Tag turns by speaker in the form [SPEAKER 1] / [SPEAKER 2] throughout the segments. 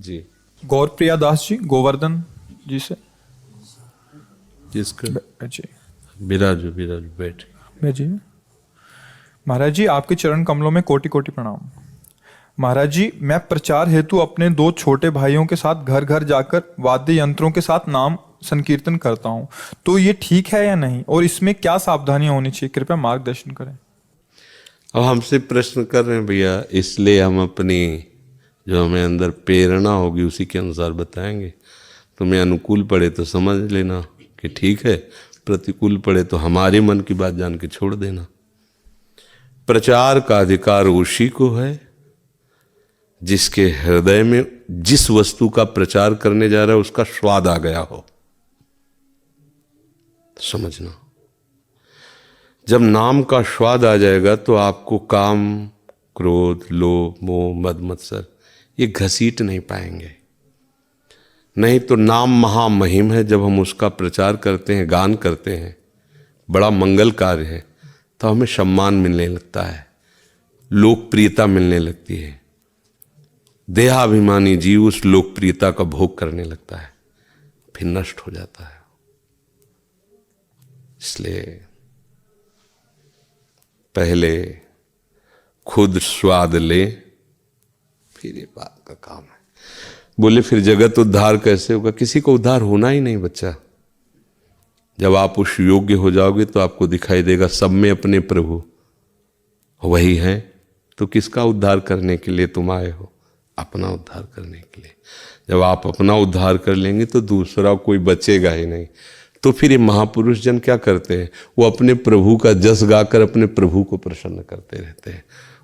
[SPEAKER 1] जी।
[SPEAKER 2] गौरप्रिया दास जी, गोवर्धन जी से।
[SPEAKER 1] जिसका
[SPEAKER 2] जी
[SPEAKER 1] बिराजो बिराजो बैठ।
[SPEAKER 2] जी। महाराज जी, आपके चरण कमलों में कोटि कोटि प्रणाम। महाराज जी, मैं प्रचार हेतु अपने दो छोटे भाइयों के साथ घर घर जाकर वाद्य यंत्रों के साथ नाम संकीर्तन करता हूँ, तो ये ठीक है या नहीं, और इसमें क्या सावधानियां होनी चाहिए, कृपया मार्गदर्शन करें।
[SPEAKER 1] अब हमसे प्रश्न कर रहे हैं भैया, इसलिए हम अपनी जो हमें अंदर प्रेरणा होगी उसी के अनुसार बताएंगे। तुम्हें अनुकूल पड़े तो समझ लेना कि ठीक है, प्रतिकूल पड़े तो हमारे मन की बात जान के छोड़ देना। प्रचार का अधिकार उसी को है जिसके हृदय में जिस वस्तु का प्रचार करने जा रहा है उसका स्वाद आ गया हो। समझना, जब नाम का स्वाद आ जाएगा तो आपको काम, क्रोध, लोभ, मोह, मद, मत्सर ये घसीट नहीं पाएंगे। नहीं तो नाम महामहिम है। जब हम उसका प्रचार करते हैं, गान करते हैं, बड़ा मंगल कार्य है, तो हमें सम्मान मिलने लगता है, लोकप्रियता मिलने लगती है। देहाभिमानी जीव उस लोकप्रियता का भोग करने लगता है, फिर नष्ट हो जाता है। इसलिए पहले खुद स्वाद ले, फिर ये बात का काम है। बोले फिर जगत उद्धार कैसे होगा? किसी को उद्धार होना ही नहीं बच्चा। जब आप उस योग्य हो जाओगे तो आपको दिखाई देगा सब में अपने प्रभु वही है। तो किसका उद्धार करने के लिए तुम आए हो? अपना उद्धार करने के लिए। जब आप अपना उद्धार कर लेंगे तो दूसरा कोई बचेगा ही नहीं। तो फिर ये महापुरुष जन क्या करते हैं? वो अपने प्रभु का जस गाकर अपने प्रभु को प्रसन्न करते रहते हैं।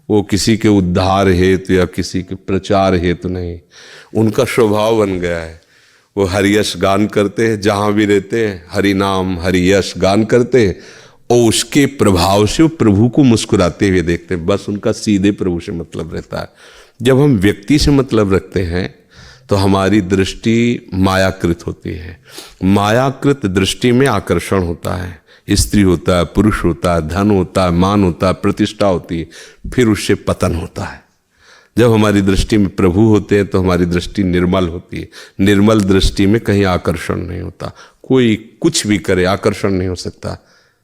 [SPEAKER 1] वो किसी के उद्धार हेतु या किसी के प्रचार हेतु नहीं, उनका स्वभाव बन गया है। वो हरियश गान करते हैं, जहाँ भी रहते हैं हरि नाम हरियश गान करते हैं, और उसके प्रभाव से वो प्रभु को मुस्कुराते हुए देखते हैं। बस उनका सीधे प्रभु से मतलब रहता है। जब हम व्यक्ति से मतलब रखते हैं तो हमारी दृष्टि मायाकृत होती है। मायाकृत दृष्टि में आकर्षण होता है, स्त्री होता है, पुरुष होता है, धन होता है, मान होता है, प्रतिष्ठा होती है, फिर उससे पतन होता है। जब हमारी दृष्टि में प्रभु होते हैं तो हमारी दृष्टि निर्मल होती है। निर्मल दृष्टि में कहीं आकर्षण नहीं होता। कोई कुछ भी करे आकर्षण नहीं हो सकता।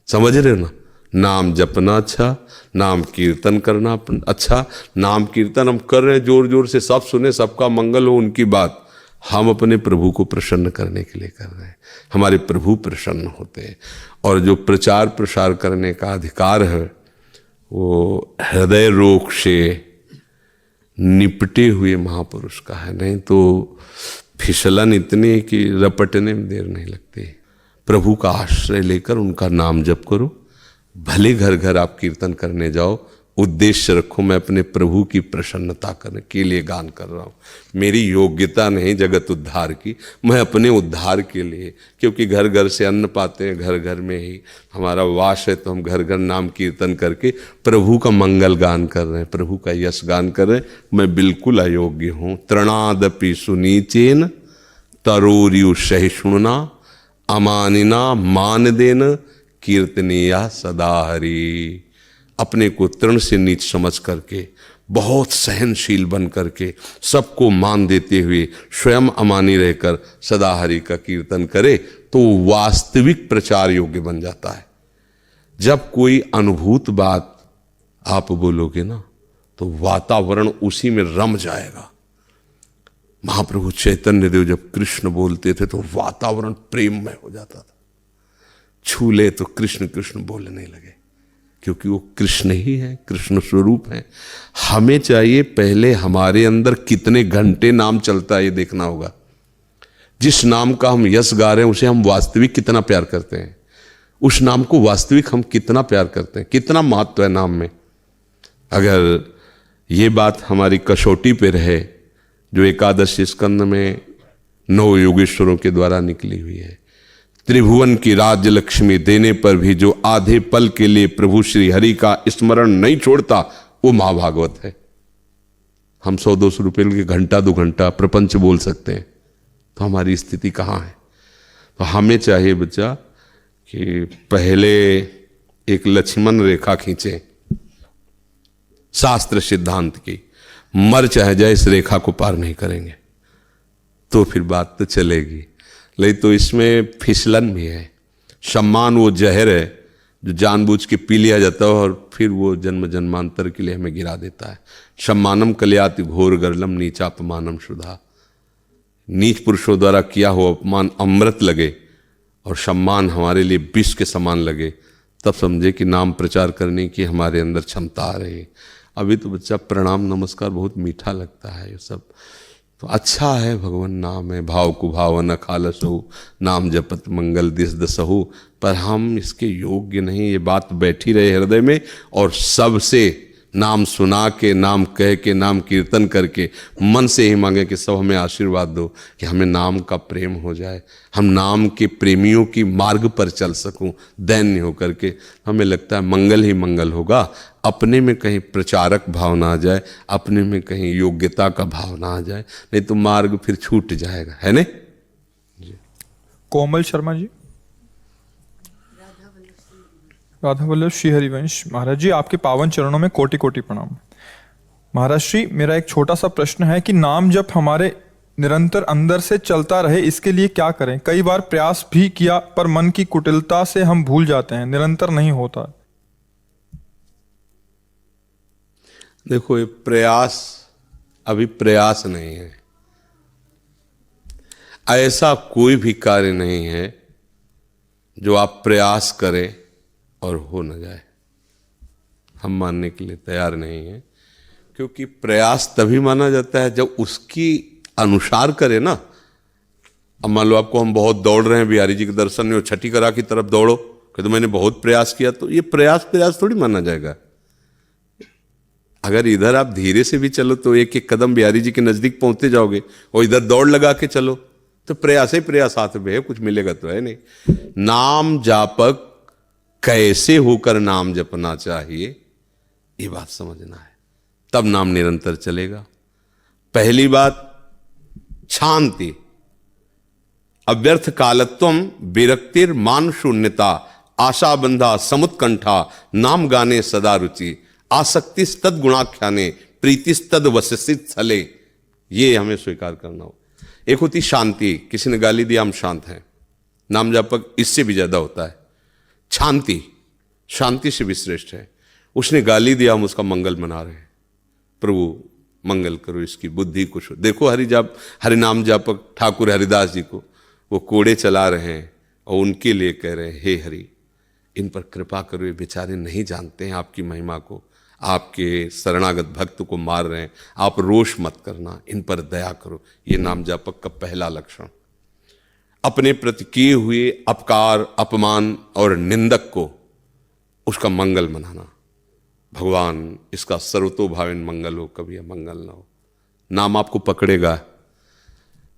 [SPEAKER 1] समझ रहे हो ना? नाम जपना अच्छा, नाम कीर्तन करना अच्छा। नाम कीर्तन हम कर रहे हैं जोर जोर से, सब सुने, सबका मंगल हो, उनकी बात। हम अपने प्रभु को प्रसन्न करने के लिए कर रहे हैं, हमारे प्रभु प्रसन्न होते हैं। और जो प्रचार प्रसार करने का अधिकार है वो हृदय रोग से निपटे हुए महापुरुष का है। नहीं तो फिसलन इतनी है कि रपटने में देर नहीं लगती। प्रभु का आश्रय लेकर उनका नाम जप करो। भले घर घर आप कीर्तन करने जाओ, उद्देश्य रखो मैं अपने प्रभु की प्रसन्नता करने के लिए गान कर रहा हूँ। मेरी योग्यता नहीं जगत उद्धार की, मैं अपने उद्धार के लिए। क्योंकि घर घर से अन्न पाते हैं, घर घर में ही हमारा वास है, तो हम घर घर नाम कीर्तन करके प्रभु का मंगल गान कर रहे हैं, प्रभु का यश गान कर रहे हैं। मैं बिल्कुल अयोग्य हूँ। तृणादपि सुनीचेन तरोरियु सहिष्णुना अमानिना मान देन कीर्तनीया सदा हरि। अपने को तृण से नीच समझ करके, बहुत सहनशील बन करके, सबको मान देते हुए स्वयं अमानी रहकर सदा हरि का कीर्तन करे तो वास्तविक प्रचार योग्य बन जाता है। जब कोई अनुभूत बात आप बोलोगे ना तो वातावरण उसी में रम जाएगा। महाप्रभु चैतन्य देव जब कृष्ण बोलते थे तो वातावरण प्रेममय हो जाता था। छू ले तो कृष्ण कृष्ण बोलने लगे, क्योंकि वो कृष्ण ही है, कृष्ण स्वरूप है। हमें चाहिए पहले हमारे अंदर कितने घंटे नाम चलता है ये देखना होगा। जिस नाम का हम यश गा रहे हैं उसे हम वास्तविक कितना प्यार करते हैं, उस नाम को वास्तविक हम कितना प्यार करते हैं, कितना महत्व है नाम में। अगर ये बात हमारी कसौटी पे रहे जो एकादश स्कंद में 9 योगेश्वरों के द्वारा निकली हुई है, त्रिभुवन की राज्य लक्ष्मी देने पर भी जो आधे पल के लिए प्रभु श्री हरि का स्मरण नहीं छोड़ता वो महाभागवत है। हम 100-200 रुपये के घंटा 2 घंटा प्रपंच बोल सकते हैं, तो हमारी स्थिति कहाँ है? तो हमें चाहिए बच्चा कि पहले एक लक्ष्मण रेखा खींचे शास्त्र सिद्धांत की, मर चाहे जाए इस रेखा को पार नहीं करेंगे। तो फिर बात तो चलेगी। लेकिन तो इसमें फिसलन भी है। सम्मान वो जहर है जो जानबूझ के पी लिया जाता है और फिर वो जन्म जन्मांतर के लिए हमें गिरा देता है। सम्मानम कलयाति घोर गर्लम नीचापमानम शुद्धा। नीच पुरुषों द्वारा किया हुआ अपमान अमृत लगे और सम्मान हमारे लिए विष के समान लगे, तब समझे कि नाम प्रचार करने की हमारे अंदर क्षमता आ रही है। अभी तो बच्चा प्रणाम नमस्कार बहुत मीठा लगता है, ये सब तो अच्छा है। भगवान नाम है, भाव को भावन खालसहु, नाम जपत मंगल दिस दसहु, पर हम इसके योग्य नहीं। ये बात बैठी रहे हृदय में और सबसे नाम सुना के, नाम कह के, नाम कीर्तन करके मन से ही मांगे कि सब हमें आशीर्वाद दो कि हमें नाम का प्रेम हो जाए, हम नाम के प्रेमियों की मार्ग पर चल सकूं दैन्य होकर के। हमें लगता है मंगल ही मंगल होगा। अपने में कहीं प्रचारक भाव ना आ जाए, अपने में कहीं योग्यता का भाव ना आ जाए, नहीं तो मार्ग फिर छूट जाएगा, है नहीं?
[SPEAKER 2] कोमल शर्मा जी। राधा वल्लभ श्री हरिवंश। महाराज जी, आपके पावन चरणों में कोटि कोटि प्रणाम। महाराज श्री, मेरा एक छोटा सा प्रश्न है कि नाम जब हमारे निरंतर अंदर से चलता रहे, इसके लिए क्या करें? कई बार प्रयास भी किया पर मन की कुटिलता से हम भूल जाते हैं, निरंतर नहीं होता।
[SPEAKER 1] देखो, ये प्रयास अभी प्रयास नहीं है। ऐसा कोई भी कार्य नहीं है जो आप प्रयास करें और हो न जाए। हम मानने के लिए तैयार नहीं है, क्योंकि प्रयास तभी माना जाता है जब उसकी अनुसार करे ना। अब मान लो आपको हम बहुत दौड़ रहे हैं बिहारी जी के दर्शन में, छठी करा की तरफ दौड़ो, कि तो मैंने बहुत प्रयास किया, तो ये प्रयास थोड़ी माना जाएगा। अगर इधर आप धीरे से भी चलो तो एक एक कदम बिहारी जी के नजदीक पहुंचते जाओगे, और इधर दौड़ लगा के चलो तो प्रयास ही प्रयास हाथ में है, कुछ मिलेगा तो है नहीं। नाम जापक कैसे होकर नाम जपना चाहिए, ये बात समझना है, तब नाम निरंतर चलेगा। पहली बात शांति, अव्यर्थ कालत्वम, विरक्तिर मान शून्यता, आशा बंधा समुत्कंठा, नाम गाने सदा रुचि, आसक्तिस्तद गुणाख्याने, प्रीतिस्तद वससित छले। ये हमें स्वीकार करना हो। एक होती शांति, किसी ने गाली दिया हम शांत हैं, नाम जापक इससे भी ज्यादा होता है। शांति शांति से भी श्रेष्ठ है। उसने गाली दिया, हम उसका मंगल मना रहे हैं, प्रभु मंगल करो, इसकी बुद्धि कुछ हो। देखो हरिनाम जापक ठाकुर हरिदास जी को वो कोड़े चला रहे हैं और उनके लिए कह रहे हैं, हे हरि इन पर कृपा करो, ये बेचारे नहीं जानते हैं आपकी महिमा को, आपके शरणागत भक्त को मार रहे हैं, आप रोष मत करना, इन पर दया करो। ये नाम जापक का पहला लक्षण। अपने प्रति किए हुए अपकार, अपमान और निंदक को उसका मंगल मनाना। भगवान इसका सर्वतोभावेन मंगल हो, कभी अमंगल ना हो। नाम आपको पकड़ेगा।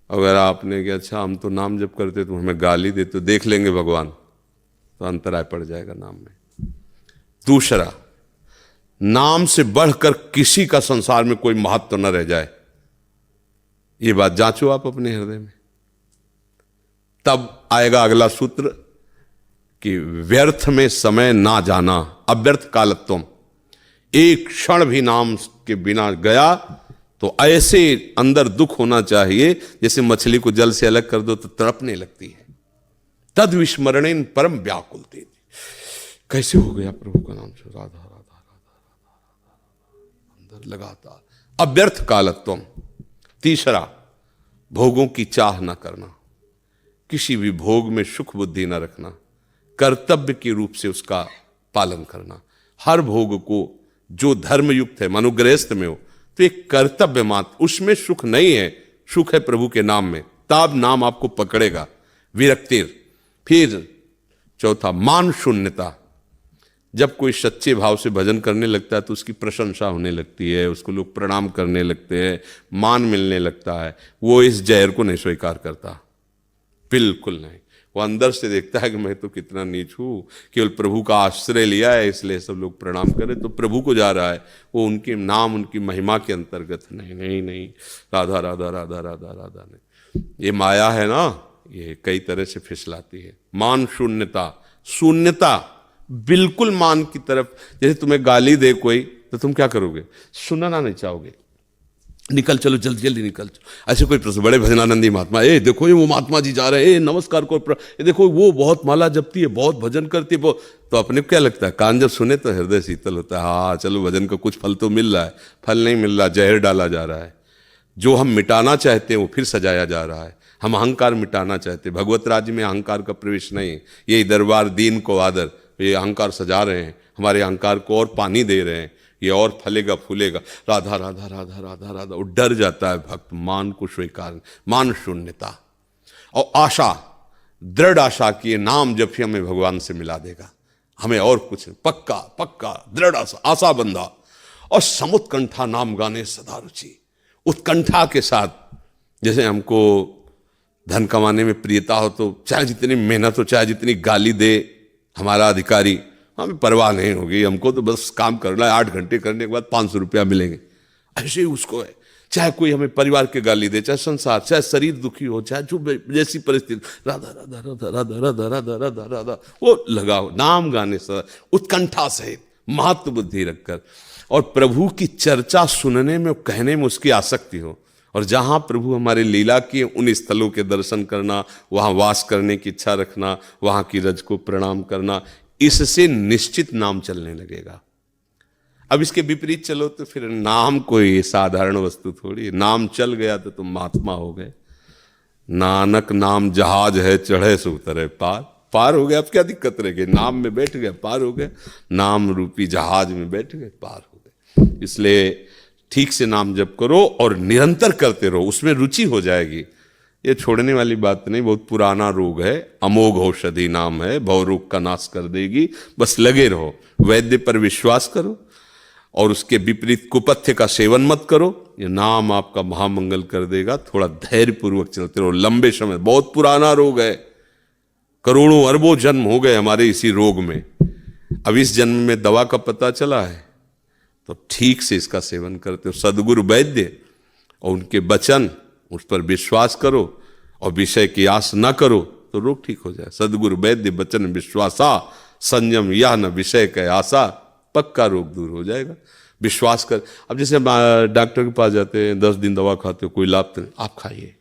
[SPEAKER 1] अगर आपने कि अच्छा हम तो नाम जप करते तो हमें गाली देते, तो देख लेंगे भगवान, तो अंतराय पड़ जाएगा नाम में। दूसरा, नाम से बढ़कर किसी का संसार में कोई महत्व न रह जाए, ये बात जांचो आप अपने हृदय में। तब आएगा अगला सूत्र कि व्यर्थ में समय ना जाना, अव्यर्थ कालत्वम। एक क्षण भी नाम के बिना गया तो ऐसे अंदर दुख होना चाहिए जैसे मछली को जल से अलग कर दो तो तड़पने लगती है। तद विस्मरणेन परम व्याकुलते। कैसे हो गया प्रभु का नाम से, राधा राधा राधा राधा अंदर लगातार। अव्यर्थ कालत्वम। तीसरा, भोगों की चाह न करना, किसी भी भोग में सुख बुद्धि न रखना, कर्तव्य के रूप से उसका पालन करना। हर भोग को जो धर्म युक्त है, मानो गृहस्थ में हो तो एक कर्तव्य मात्र, उसमें सुख नहीं है, सुख है प्रभु के नाम में, तब नाम आपको पकड़ेगा। विरक्तिर। फिर चौथा, मान शून्यता। जब कोई सच्चे भाव से भजन करने लगता है तो उसकी प्रशंसा होने लगती है, उसको लोग प्रणाम करने लगते हैं, मान मिलने लगता है, वो इस जहर को नहीं स्वीकार करता, बिल्कुल नहीं। वो अंदर से देखता है कि मैं तो कितना नीच हूं, केवल प्रभु का आश्रय लिया है इसलिए सब लोग प्रणाम करें, तो प्रभु को जा रहा है, वो उनके नाम उनकी महिमा के अंतर्गत नहीं नहीं नहीं, राधा राधा राधा राधा राधा नहीं। ये माया है ना, ये कई तरह से फिसलाती है। मान शून्यता, शून्यता बिल्कुल मान की तरफ। जैसे तुम्हें गाली दे कोई तो तुम क्या करोगे, सुनना नहीं चाहोगे, निकल चलो, जल्दी जल्दी निकल चलो। ऐसे कोई प्रश्न, बड़े भजनानंदी महात्मा, ए देखो ये वो महात्मा जी जा रहे हैं, ए नमस्कार को, ये देखो वो बहुत माला जपती है, बहुत भजन करती है, तो अपने को क्या लगता है, कान जब सुने तो हृदय शीतल होता है, हाँ चलो भजन का कुछ फल तो मिल रहा है। फल नहीं मिल रहा, जहर डाला जा रहा है। जो हम मिटाना चाहते हैं वो फिर सजाया जा रहा है। हम अहंकार मिटाना चाहते हैं, भगवत राज्य में अहंकार का प्रवेश नहीं है। ये दरबार दीन को आदर, ये अहंकार सजा रहे हैं, हमारे अहंकार को और पानी दे रहे हैं, ये और फलेगा फूलेगा। राधा राधा राधा राधा राधा, वो डर जाता है भक्त, मान को स्वीकार, मान शून्यता और आशा, दृढ़ आशा कि ये नाम जब भी हमें भगवान से मिला देगा, हमें और कुछ नहीं, पक्का पक्का दृढ़ आशा, आशा बंधा। और समुत्कंठा नाम गाने सदा रुचि, उत्कंठा के साथ। जैसे हमको धन कमाने में प्रियता हो तो चाहे जितनी मेहनत हो, चाहे जितनी गाली दे हमारा अधिकारी, हमें परवाह नहीं होगी, हमको तो बस काम करना है, 8 घंटे करने के बाद 500 रुपया मिलेंगे। ऐसे ही उसको है, चाहे कोई हमें परिवार के गाली दे, चाहे संसार, चाहे शरीर दुखी हो, चाहे जो जैसी परिस्थिति, राधा राधा राधा राधा राधा राधा राधा राधा, वो लगाओ नाम गाने से उत्कंठा सहित, महत्व बुद्धि रखकर, और प्रभु की चर्चा सुनने में, कहने में उसकी आसक्ति हो। और जहाँ प्रभु हमारे लीला किए उन स्थलों के दर्शन करना, वहाँ वास करने की इच्छा रखना, वहाँ की रज को प्रणाम करना, इससे निश्चित नाम चलने लगेगा। अब इसके विपरीत चलो तो फिर नाम कोई साधारण वस्तु थोड़ी, नाम चल गया तो तुम महात्मा हो गए। नानक नाम जहाज है, चढ़े से उतरे पार, पार हो गया, अब क्या दिक्कत रह गई, नाम में बैठ गए पार हो गए, नाम रूपी जहाज में बैठ गए पार हो गए। इसलिए ठीक से नाम जप करो और निरंतर करते रहो, उसमें रुचि हो जाएगी। ये छोड़ने वाली बात नहीं, बहुत पुराना रोग है, अमोघ औषधि नाम है, भव रोग का नाश कर देगी, बस लगे रहो। वैद्य पर विश्वास करो और उसके विपरीत कुपथ्य का सेवन मत करो, ये नाम आपका महामंगल कर देगा। थोड़ा धैर्य पूर्वक चलते रहो, लंबे समय, बहुत पुराना रोग है, करोड़ों अरबों जन्म हो गए हमारे इसी रोग में, अब इस जन्म में दवा का पता चला है, तो ठीक से इसका सेवन करते हो। सदगुरु वैद्य और उनके वचन, उस पर विश्वास करो और विषय की आस न करो तो रोग ठीक हो जाए। सदगुरु वैद्य वचन विश्वासा, संयम यह न विषय का आशा, पक्का रोग दूर हो जाएगा। विश्वास कर। अब जैसे डॉक्टर के पास जाते हैं, 10 दिन दवा खाते हो, कोई लाभ तो नहीं, आप खाइए,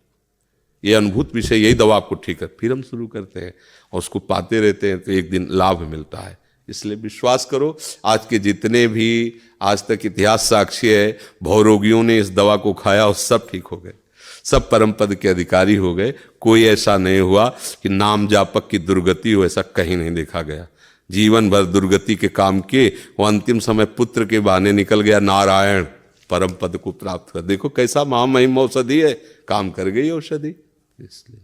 [SPEAKER 1] ये अनुभूत विषय, यही दवा आपको ठीक है, फिर हम शुरू करते हैं और उसको पाते रहते हैं तो एक दिन लाभ मिलता है। इसलिए विश्वास करो। आज के जितने भी आज तक इतिहास साक्षी है, भवरोगियों ने इस दवा को खाया और सब ठीक हो गए, सब परम पद के अधिकारी हो गए। कोई ऐसा नहीं हुआ कि नाम जापक की दुर्गति हो, ऐसा कहीं नहीं देखा गया। जीवन भर दुर्गति के काम किए, वो अंतिम समय पुत्र के बहाने निकल गया, नारायण परम पद को प्राप्त कर। देखो कैसा महामहिम औषधि है, काम कर गई औषधि। इसलिए